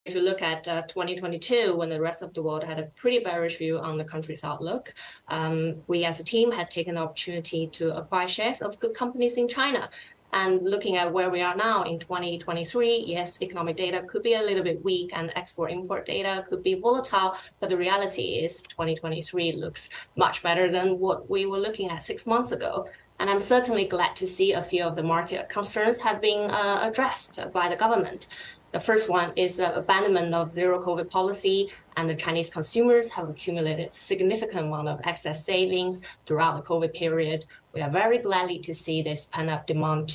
if you look at 2022, when the rest of the world had a pretty bearish view on the country's outlook, we as a team had taken the opportunity to acquire shares of good companies in China. And looking at where we are now in 2023, yes, economic data could be a little bit weak and export-import data could be volatile, but the reality is 2023 looks much better than what we were looking at 6 months ago. And I'm certainly glad to see a few of the market concerns have been addressed by the government. The first one is the abandonment of zero COVID policy, and the Chinese consumers have accumulated significant amount of excess savings throughout the COVID period. We are very glad to see this pent-up demand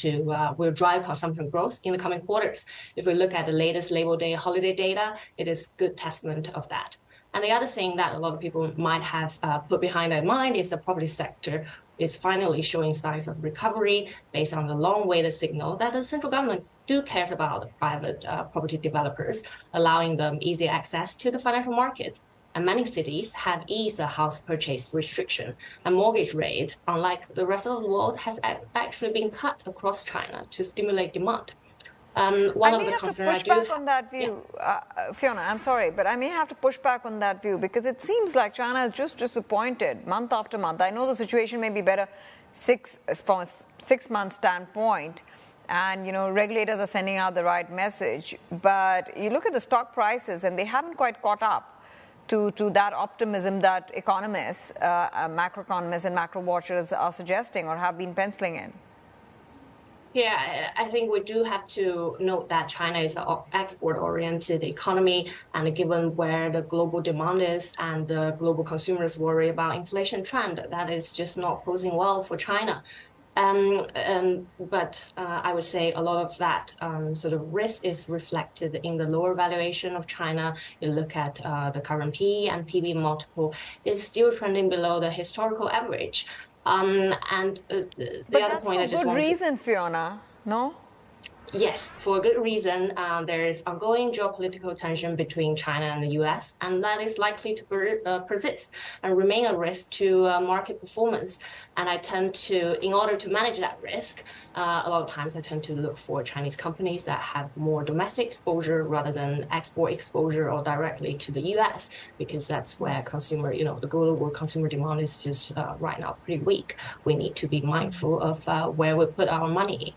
will drive consumption growth in the coming quarters. If we look at the latest Labor Day holiday data, it is good testament of that. And the other thing that a lot of people might have put behind their mind is the property sector is finally showing signs of recovery based on the long-awaited signal that the central government cares about private property developers, allowing them easy access to the financial markets. And many cities have eased the house purchase restriction, and mortgage rate, unlike the rest of the world, has actually been cut across China to stimulate demand. One of the concerns I do push back on that view, Fiona. I'm sorry, but I may have to push back on that view because it seems like China is just disappointed month after month. I know the situation may be better from a 6-month standpoint, and regulators are sending out the right message. But you look at the stock prices, and they haven't quite caught up to that optimism that economists, macroeconomists, and macro watchers are suggesting or have been penciling in. Yeah, I think we do have to note that China is an export-oriented economy, and given where the global demand is and the global consumers worry about inflation trend, that is just not posing well for China. But I would say a lot of that sort of risk is reflected in the lower valuation of China. You look at the current PE and PB multiple is still trending below the historical average. The other point I just want to... But that's for good reason, Fiona, no? Yes, for a good reason. There is ongoing geopolitical tension between China and the US, and that is likely to persist and remain a risk to market performance. And I tend to, in order to manage that risk, a lot of times I tend to look for Chinese companies that have more domestic exposure rather than export exposure or directly to the US, because that's where the global consumer demand is just right now pretty weak. We need to be mindful of where we put our money.